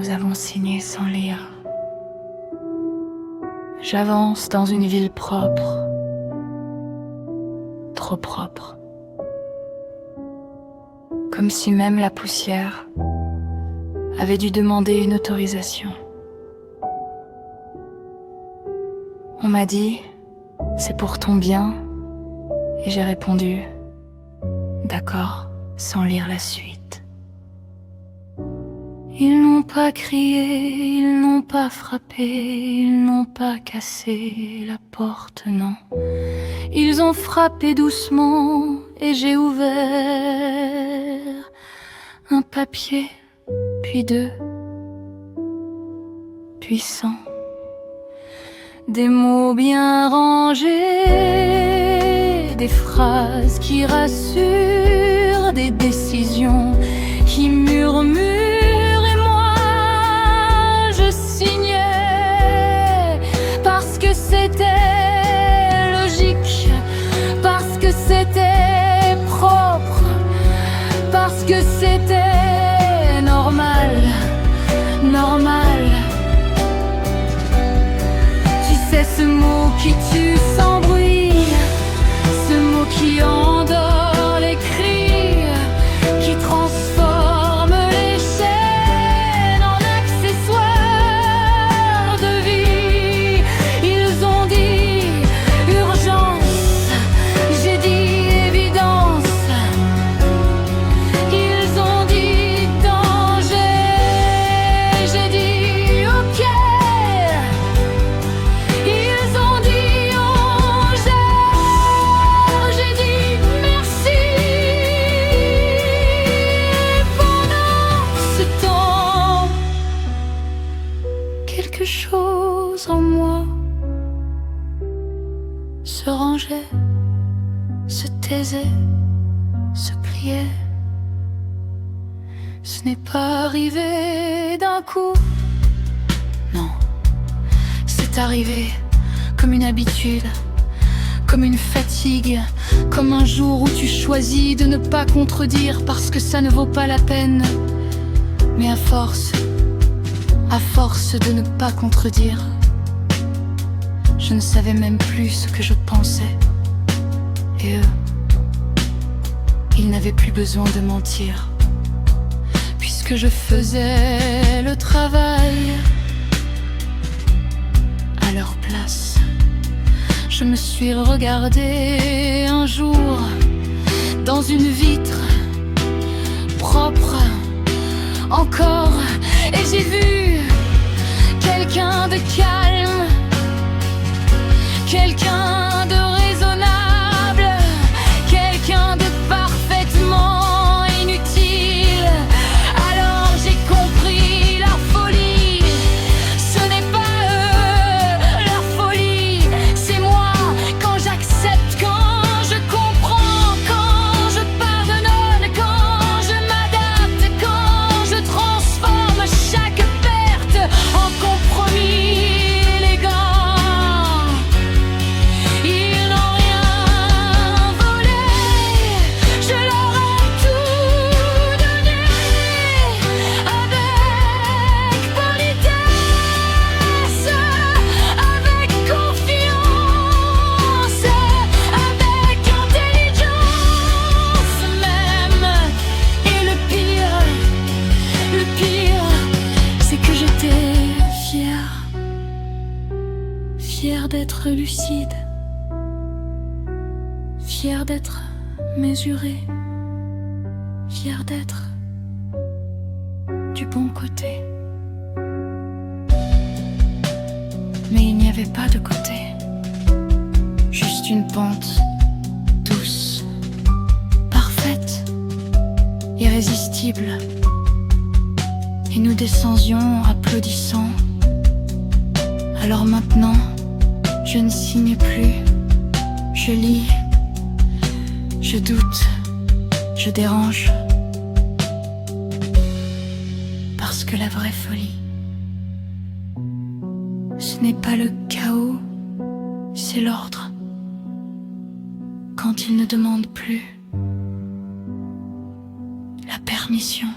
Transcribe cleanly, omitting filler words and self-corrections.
Nous avons signé sans lire. J'avance dans une ville propre, trop propre. Comme si même la poussière avait dû demander une autorisation. On m'a dit, c'est pour ton bien, et j'ai répondu, d'accord, sans lire la suite. Ils n'ont pas crié, ils n'ont pas frappé, ils n'ont pas cassé la porte, non. Ils ont frappé doucement et j'ai ouvert un papier, puis deux, puis 100. Des mots bien rangés, des phrases qui rassurent, des décisions qui murmurent. Et moi, je signais parce que c'était logique, parce que c'était propre, parce que c'était normal, normal. C'est ce mot qui tue sans bruit, ce mot qui endort les cris, qui transforme les chaînes en accessoires de vie. Ils ont dit urgence, j'ai dit évidence. Ils ont dit danger, j'ai dit ok. Ils ont dit on gère, j'ai dit merci. Pendant ce temps, quelque chose en moi se rangeait, se taisait, se pliait. Ce n'est pas arrivé d'un coup, non. C'est arrivé comme une habitude, comme une fatigue, comme un jour où tu choisis de ne pas contredire parce que ça ne vaut pas la peine. Mais à force de ne pas contredire, je ne savais même plus ce que je pensais. Et eux, ils n'avaient plus besoin de mentir, puisque je faisais le travail à leur place. Je me suis regardée un jour dans une vitre propre encore, et j'ai vu quelqu'un de calme, quelqu'un de raisonnable, quelqu'un de parfaitement inutile. Alors j'ai compris leur folie. Ce n'est pas eux, leur folie, c'est moi. Quand j'accepte, quand je comprends, quand je pardonne, quand je m'adapte, quand je transforme chaque perte en compromis élégant. Ils n'ont rien volé, je leur ai tout donné, avec politesse, avec confiance, avec intelligence même. Et le pire, c'est que j'étais fière d'être lucide, fière d'être mesurée, fière d'être du bon côté. Mais il n'y avait pas de côté, juste une pente douce, parfaite, irrésistible. Et nous descendions applaudissant. Alors maintenant, je ne signe plus, je lis, je doute, je dérange. Parce que la vraie folie, ce n'est pas le chaos, c'est l'ordre. Quand il ne demande plus la permission.